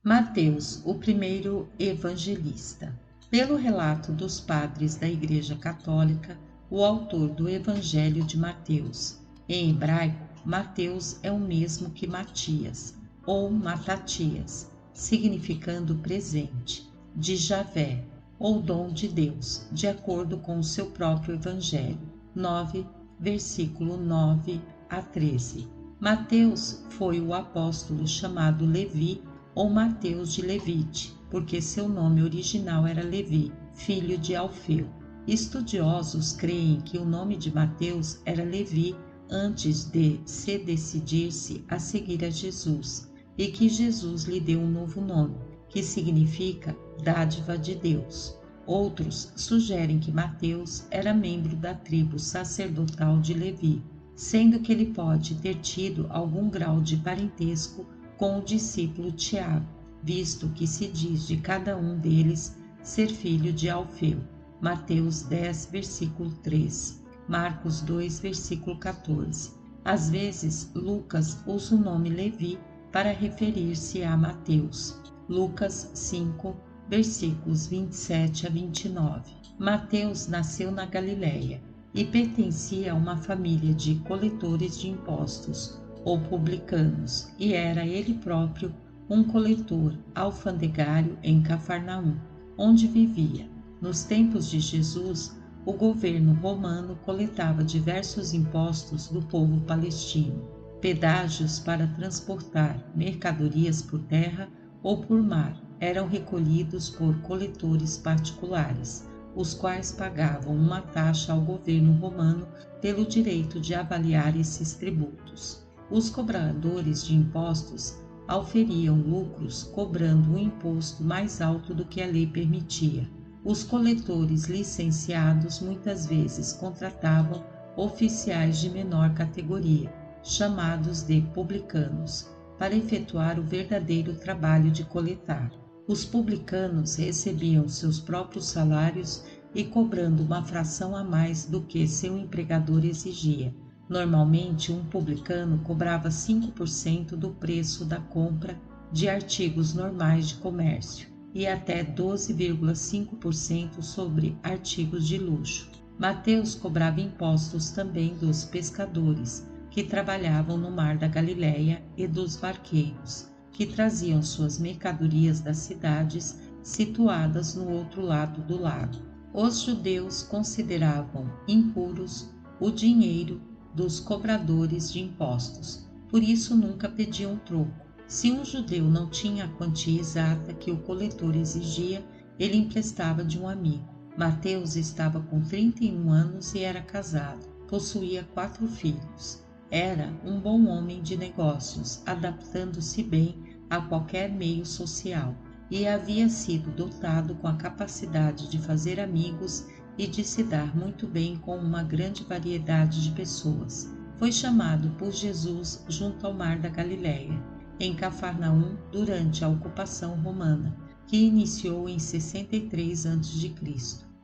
Mateus, o primeiro evangelista. Pelo relato dos padres da Igreja Católica, o autor do Evangelho de Mateus. Em hebraico, Mateus é o mesmo que Matias, ou Matatias, significando presente, de Javé, ou dom de Deus, de acordo com o seu próprio Evangelho. 9, versículo 9 a 13. Mateus foi o apóstolo chamado Levi, ou Mateus de Levite, porque seu nome original era Levi, filho de Alfeu. Estudiosos creem que o nome de Mateus era Levi antes de se decidir-se a seguir a Jesus, e que Jesus lhe deu um novo nome, que significa dádiva de Deus. Outros sugerem que Mateus era membro da tribo sacerdotal de Levi, sendo que ele pode ter tido algum grau de parentesco com o discípulo Tiago, visto que se diz de cada um deles ser filho de Alfeu. Mateus 10, versículo 3, Marcos 2, versículo 14. Às vezes, Lucas usa o nome Levi para referir-se a Mateus. Lucas 5, versículos 27 a 29. Mateus nasceu na Galileia e pertencia a uma família de coletores de impostos, ou publicanos, e era ele próprio um coletor alfandegário em Cafarnaum, onde vivia. Nos tempos de Jesus, o governo romano coletava diversos impostos do povo palestino, pedágios para transportar mercadorias por terra ou por mar eram recolhidos por coletores particulares, os quais pagavam uma taxa ao governo romano pelo direito de avaliar esses tributos. Os cobradores de impostos auferiam lucros cobrando um imposto mais alto do que a lei permitia. Os coletores licenciados muitas vezes contratavam oficiais de menor categoria, chamados de publicanos, para efetuar o verdadeiro trabalho de coletar. Os publicanos recebiam seus próprios salários e cobrando uma fração a mais do que seu empregador exigia. Normalmente, um publicano cobrava 5% do preço da compra de artigos normais de comércio e até 12,5% sobre artigos de luxo. Mateus cobrava impostos também dos pescadores, que trabalhavam no mar da Galileia, e dos barqueiros, que traziam suas mercadorias das cidades situadas no outro lado do lago. Os judeus consideravam impuros o dinheiro dos cobradores de impostos, por isso nunca pediam troco. Se um judeu não tinha a quantia exata que o coletor exigia, ele emprestava de um amigo. Mateus estava com 31 anos e era casado, possuía 4 filhos. Era um bom homem de negócios, adaptando-se bem a qualquer meio social, e havia sido dotado com a capacidade de fazer amigos e de se dar muito bem com uma grande variedade de pessoas. Foi chamado por Jesus junto ao mar da Galileia, em Cafarnaum, durante a ocupação romana, que iniciou em 63 a.C.,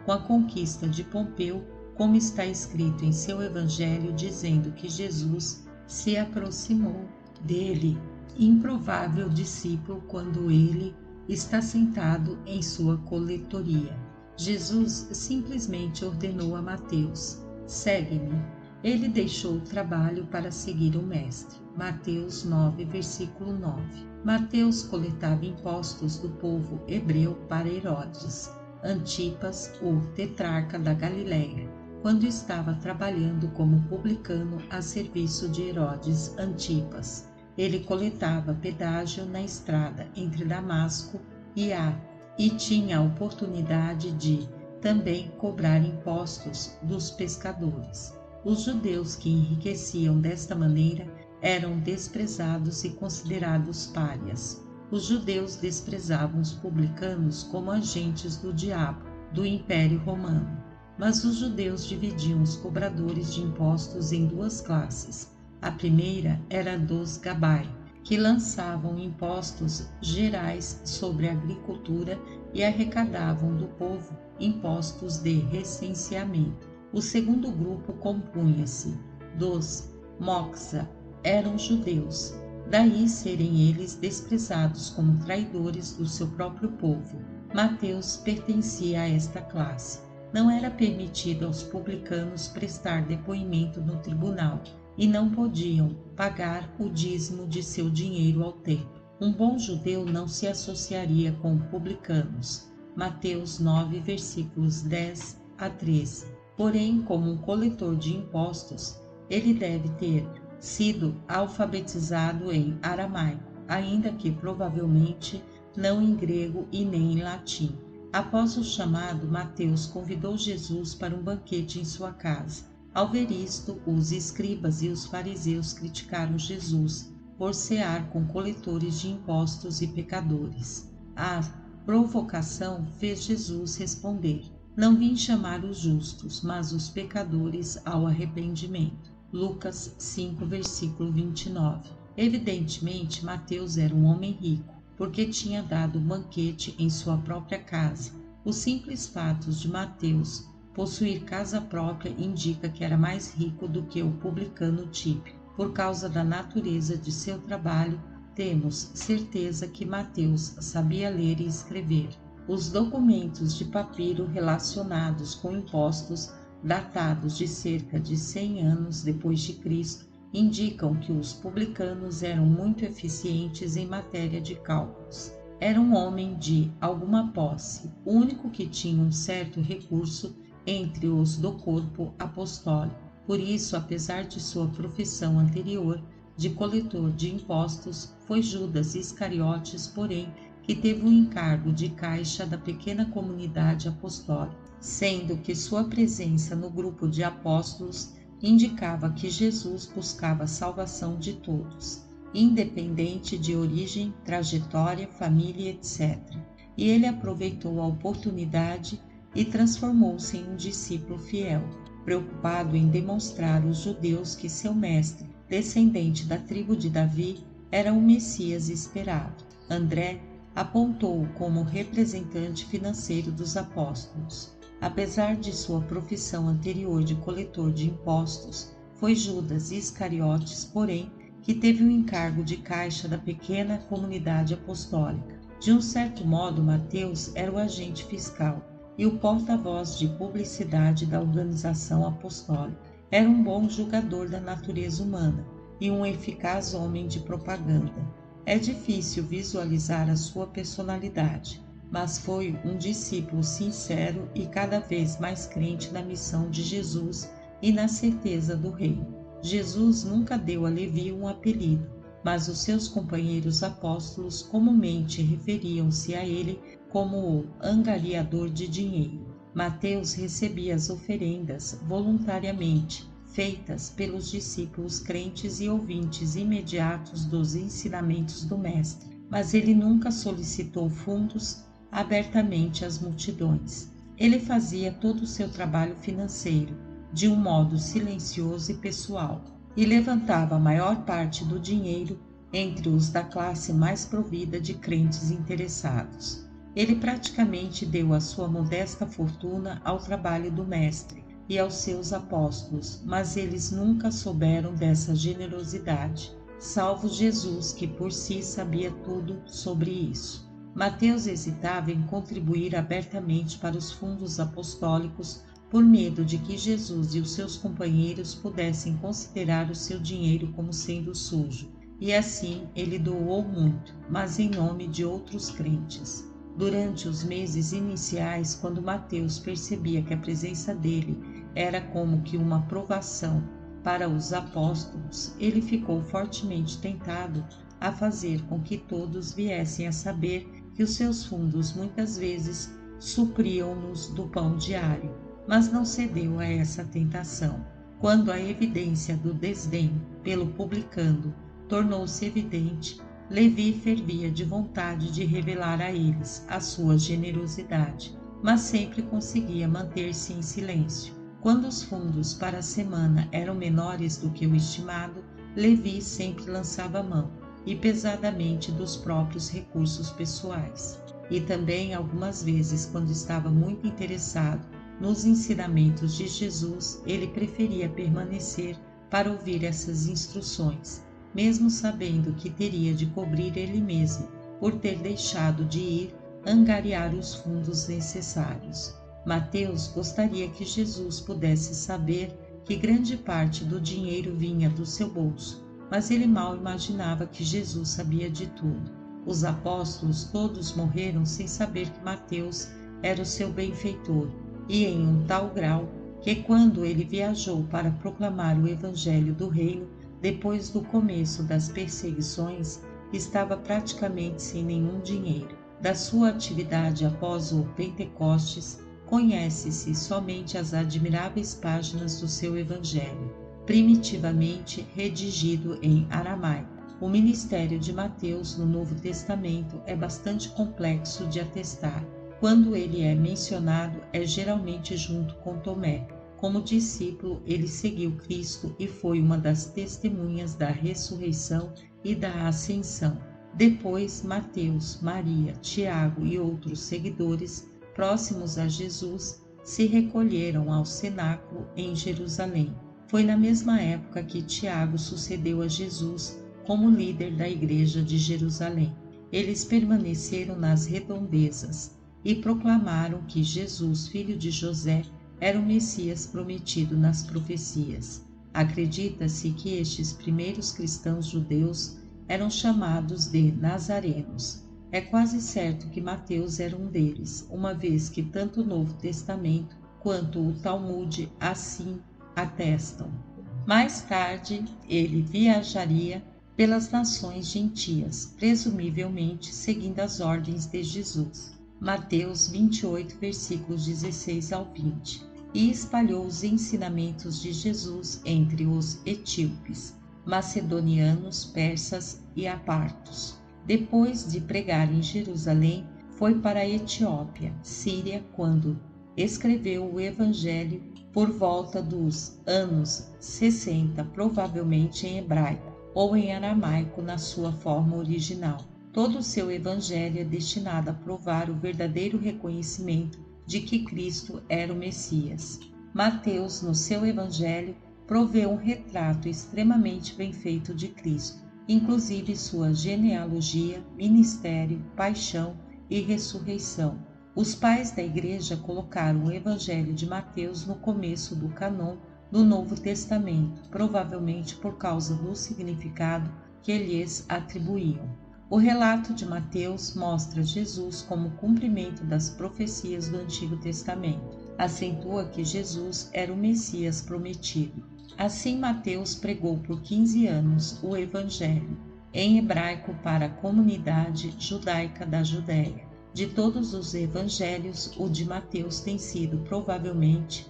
com a conquista de Pompeu, como está escrito em seu Evangelho, dizendo que Jesus se aproximou dele, improvável discípulo, quando ele está sentado em sua coletoria. Jesus simplesmente ordenou a Mateus: segue-me. Ele deixou o trabalho para seguir o Mestre. Mateus 9, versículo 9. Mateus coletava impostos do povo hebreu para Herodes Antipas, o tetrarca da Galileia, quando estava trabalhando como publicano a serviço de Herodes Antipas. Ele coletava pedágio na estrada entre Damasco e Ar, e tinha a oportunidade de também cobrar impostos dos pescadores. Os judeus que enriqueciam desta maneira eram desprezados e considerados párias. Os judeus desprezavam os publicanos como agentes do diabo, do Império Romano. Mas os judeus dividiam os cobradores de impostos em 2 classes. A primeira era dos Gabai, que lançavam impostos gerais sobre a agricultura e arrecadavam do povo impostos de recenseamento. O segundo grupo compunha-se dos Moxa, eram judeus, daí serem eles desprezados como traidores do seu próprio povo. Mateus pertencia a esta classe. Não era permitido aos publicanos prestar depoimento no tribunal e não podiam pagar o dízimo de seu dinheiro ao templo. Um bom judeu não se associaria com publicanos. Mateus 9, versículos 10 a 13. Porém, como um coletor de impostos, ele deve ter sido alfabetizado em aramaico, ainda que provavelmente não em grego e nem em latim. Após o chamado, Mateus convidou Jesus para um banquete em sua casa. Ao ver isto, os escribas e os fariseus criticaram Jesus por cear com coletores de impostos e pecadores. A provocação fez Jesus responder: não vim chamar os justos, mas os pecadores ao arrependimento. Lucas 5, versículo 29. Evidentemente, Mateus era um homem rico, porque tinha dado banquete em sua própria casa. Os simples fatos de Mateus possuir casa própria indica que era mais rico do que o publicano típico. Por causa da natureza de seu trabalho, temos certeza que Mateus sabia ler e escrever. Os documentos de papiro relacionados com impostos, datados de cerca de 100 anos depois de Cristo, indicam que os publicanos eram muito eficientes em matéria de cálculos. Era um homem de alguma posse, o único que tinha um certo recurso entre os do corpo apostólico. Por isso, apesar de sua profissão anterior de coletor de impostos, foi Judas Iscariotes, porém, que teve o encargo de caixa da pequena comunidade apostólica, sendo que sua presença no grupo de apóstolos indicava que Jesus buscava a salvação de todos, independente de origem, trajetória, família, etc. E ele aproveitou a oportunidade e transformou-se em um discípulo fiel, preocupado em demonstrar aos judeus que seu mestre, descendente da tribo de Davi, era o Messias esperado. André apontou-o como representante financeiro dos apóstolos. Apesar de sua profissão anterior de coletor de impostos, foi Judas Iscariotes, porém, que teve o encargo de caixa da pequena comunidade apostólica. De um certo modo, Mateus era o agente fiscal e o porta-voz de publicidade da organização apostólica. Era um bom julgador da natureza humana e um eficaz homem de propaganda. É difícil visualizar a sua personalidade, mas foi um discípulo sincero e cada vez mais crente na missão de Jesus e na certeza do reino. Jesus nunca deu a Levi um apelido, mas os seus companheiros apóstolos comumente referiam-se a ele como o angariador de dinheiro. Mateus recebia as oferendas voluntariamente, feitas pelos discípulos crentes e ouvintes imediatos dos ensinamentos do Mestre, mas ele nunca solicitou fundos abertamente às multidões. Ele fazia todo o seu trabalho financeiro de um modo silencioso e pessoal, e levantava a maior parte do dinheiro entre os da classe mais provida de crentes interessados. Ele praticamente deu a sua modesta fortuna ao trabalho do Mestre e aos seus apóstolos, mas eles nunca souberam dessa generosidade, salvo Jesus, que por si sabia tudo sobre isso. Mateus hesitava em contribuir abertamente para os fundos apostólicos por medo de que Jesus e os seus companheiros pudessem considerar o seu dinheiro como sendo sujo, e assim ele doou muito, mas em nome de outros crentes. Durante os meses iniciais, quando Mateus percebia que a presença dele era como que uma provação para os apóstolos, ele ficou fortemente tentado a fazer com que todos viessem a saber que os seus fundos muitas vezes supriam-nos do pão diário, mas não cedeu a essa tentação. Quando a evidência do desdém pelo publicano tornou-se evidente, Levi fervia de vontade de revelar a eles a sua generosidade, mas sempre conseguia manter-se em silêncio. Quando os fundos para a semana eram menores do que o estimado, Levi sempre lançava mão, e pesadamente, dos próprios recursos pessoais. E também, algumas vezes, quando estava muito interessado nos ensinamentos de Jesus, ele preferia permanecer para ouvir essas instruções, mesmo sabendo que teria de cobrir ele mesmo, por ter deixado de ir angariar os fundos necessários. Mateus gostaria que Jesus pudesse saber que grande parte do dinheiro vinha do seu bolso, mas ele mal imaginava que Jesus sabia de tudo. Os apóstolos todos morreram sem saber que Mateus era o seu benfeitor, e em um tal grau que quando ele viajou para proclamar o evangelho do reino, depois do começo das perseguições, estava praticamente sem nenhum dinheiro. Da sua atividade após o Pentecostes, conhece-se somente as admiráveis páginas do seu evangelho, primitivamente redigido em aramaico. O ministério de Mateus no Novo Testamento é bastante complexo de atestar. Quando ele é mencionado, é geralmente junto com Tomé. Como discípulo, ele seguiu Cristo e foi uma das testemunhas da ressurreição e da ascensão. Depois, Mateus, Maria, Tiago e outros seguidores próximos a Jesus se recolheram ao cenáculo em Jerusalém. Foi na mesma época que Tiago sucedeu a Jesus como líder da igreja de Jerusalém. Eles permaneceram nas redondezas e proclamaram que Jesus, filho de José, era o Messias prometido nas profecias. Acredita-se que estes primeiros cristãos judeus eram chamados de nazarenos. É quase certo que Mateus era um deles, uma vez que tanto o Novo Testamento quanto o Talmud assim atestam. Mais tarde, ele viajaria pelas nações gentias, presumivelmente seguindo as ordens de Jesus. Mateus 28, versículos 16 ao 20. E espalhou os ensinamentos de Jesus entre os etíopes, macedonianos, persas e apartos. Depois de pregar em Jerusalém, foi para a Etiópia, Síria, quando escreveu o Evangelho por volta dos anos 60, provavelmente em hebraico ou em aramaico na sua forma original. Todo o seu Evangelho é destinado a provar o verdadeiro reconhecimento de que Cristo era o Messias. Mateus, no seu Evangelho, provê um retrato extremamente bem feito de Cristo, inclusive sua genealogia, ministério, paixão e ressurreição. Os pais da Igreja colocaram o Evangelho de Mateus no começo do cânon do Novo Testamento, provavelmente por causa do significado que lhes atribuíam. O relato de Mateus mostra Jesus como cumprimento das profecias do Antigo Testamento. Acentua que Jesus era o Messias prometido. Assim, Mateus pregou por 15 anos o Evangelho, em hebraico para a comunidade judaica da Judéia. De todos os evangelhos, o de Mateus tem sido, provavelmente,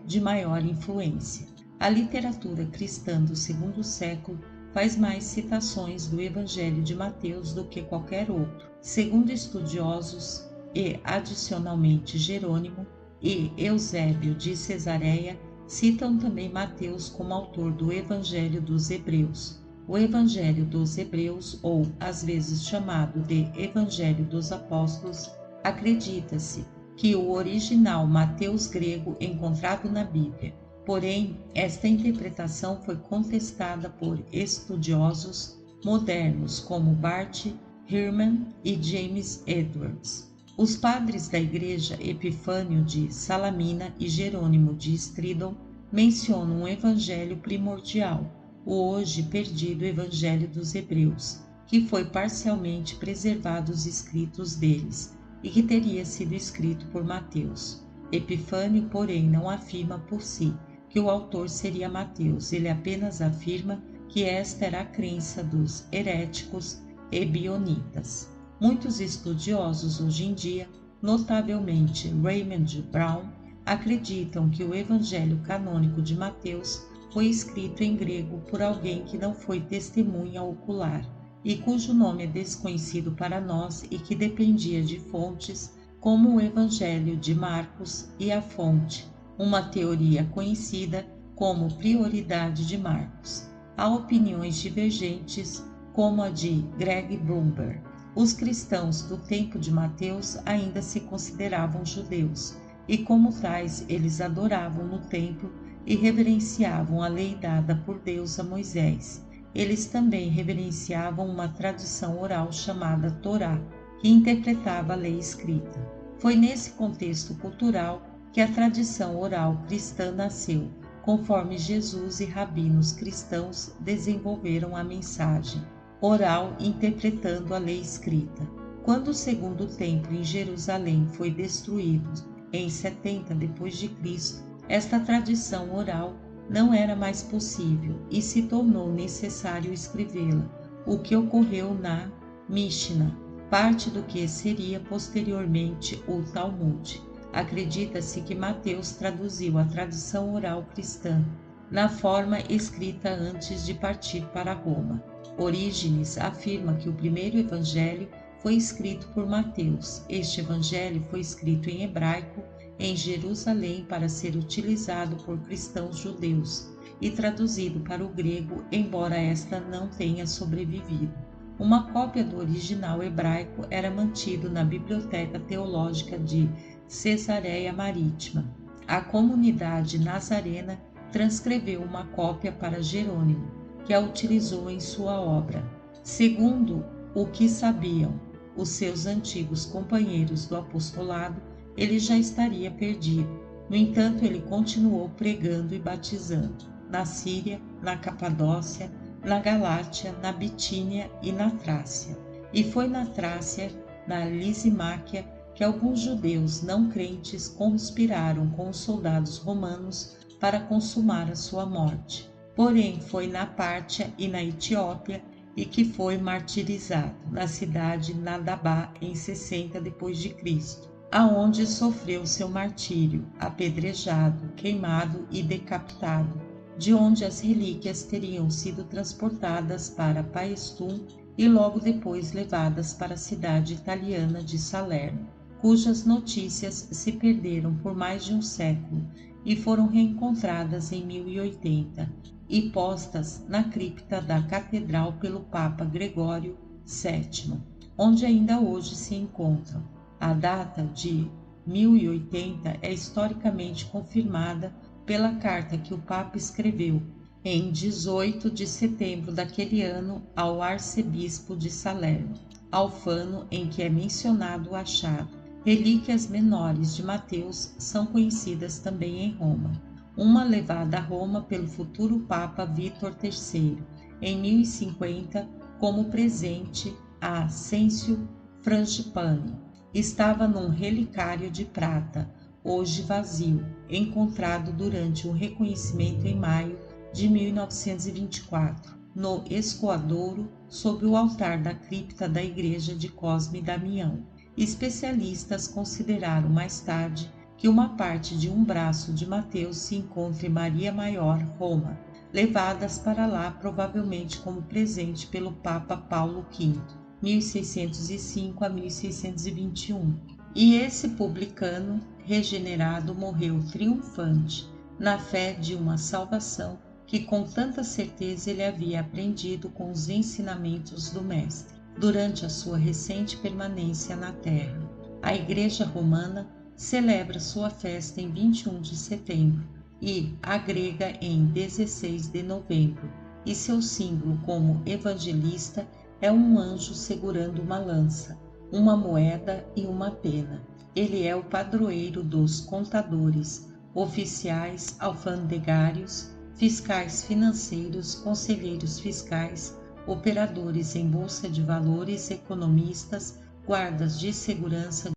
de maior influência. A literatura cristã do segundo século faz mais citações do Evangelho de Mateus do que qualquer outro. Segundo estudiosos, e adicionalmente Jerônimo e Eusébio de Cesareia, citam também Mateus como autor do Evangelho dos Hebreus. O Evangelho dos Hebreus, ou às vezes chamado de Evangelho dos Apóstolos, acredita-se que o original Mateus grego encontrado na Bíblia. Porém, esta interpretação foi contestada por estudiosos modernos como Bart Ehrman e James Edwards. Os padres da Igreja Epifânio de Salamina e Jerônimo de Stridon mencionam um evangelho primordial, o hoje perdido Evangelho dos Hebreus, que foi parcialmente preservado os escritos deles e que teria sido escrito por Mateus. Epifânio, porém, não afirma por si que o autor seria Mateus, ele apenas afirma que esta era a crença dos heréticos ebionitas. Muitos estudiosos hoje em dia, notavelmente Raymond Brown, acreditam que o Evangelho canônico de Mateus foi escrito em grego por alguém que não foi testemunha ocular e cujo nome é desconhecido para nós e que dependia de fontes como o Evangelho de Marcos e a fonte, uma teoria conhecida como prioridade de Marcos. Há opiniões divergentes, como a de Greg Blumberg. Os cristãos do tempo de Mateus ainda se consideravam judeus, e como tais eles adoravam no templo e reverenciavam a lei dada por Deus a Moisés, eles também reverenciavam uma tradição oral chamada Torá, que interpretava a lei escrita. Foi nesse contexto cultural que a tradição oral cristã nasceu, conforme Jesus e rabinos cristãos desenvolveram a mensagem oral interpretando a lei escrita. Quando o segundo templo em Jerusalém foi destruído em 70 d.C., esta tradição oral não era mais possível e se tornou necessário escrevê-la, o que ocorreu na Mishnah, parte do que seria posteriormente o Talmud. Acredita-se que Mateus traduziu a tradição oral cristã na forma escrita antes de partir para Roma. Orígenes afirma que o primeiro evangelho foi escrito por Mateus. Este evangelho foi escrito em hebraico em Jerusalém para ser utilizado por cristãos judeus e traduzido para o grego, embora esta não tenha sobrevivido. Uma cópia do original hebraico era mantido na Biblioteca Teológica de Cesareia Marítima. A comunidade nazarena transcreveu uma cópia para Jerônimo, que a utilizou em sua obra. Segundo o que sabiam os seus antigos companheiros do apostolado, ele já estaria perdido. No entanto, ele continuou pregando e batizando na Síria, na Capadócia, na Galátia, na Bitínia e na Trácia. E foi na Trácia, na Lisimáquia, que alguns judeus não crentes conspiraram com os soldados romanos para consumar a sua morte. Porém, foi na Pártia e na Etiópia e que foi martirizado na cidade Nadabá em 60 d.C., aonde sofreu seu martírio, apedrejado, queimado e decapitado, de onde as relíquias teriam sido transportadas para Paestum e logo depois levadas para a cidade italiana de Salerno, cujas notícias se perderam por mais de um século e foram reencontradas em 1080 e postas na cripta da catedral pelo Papa Gregório VII, onde ainda hoje se encontram. A data de 1080 é historicamente confirmada pela carta que o Papa escreveu em 18 de setembro daquele ano ao arcebispo de Salerno, Alfano, em que é mencionado o achado. Relíquias menores de Mateus são conhecidas também em Roma. Uma levada a Roma pelo futuro Papa Vítor III, em 1050, como presente a Ascêncio Frangipane. Estava num relicário de prata, hoje vazio, encontrado durante um reconhecimento em maio de 1924, no escoadouro, sob o altar da cripta da igreja de Cosme e Damião. Especialistas consideraram mais tarde que uma parte de um braço de Mateus se encontra em Maria Maior, Roma, levadas para lá provavelmente como presente pelo Papa Paulo V, 1605 a 1621. E esse publicano regenerado morreu triunfante, na fé de uma salvação que com tanta certeza ele havia aprendido com os ensinamentos do Mestre, durante a sua recente permanência na Terra. A Igreja Romana celebra sua festa em 21 de setembro e a grega em 16 de novembro, e seu símbolo como evangelista é um anjo segurando uma lança, uma moeda e uma pena. Ele é o padroeiro dos contadores, oficiais, alfandegários, fiscais financeiros, conselheiros fiscais, operadores em bolsa de valores, economistas, guardas de segurança,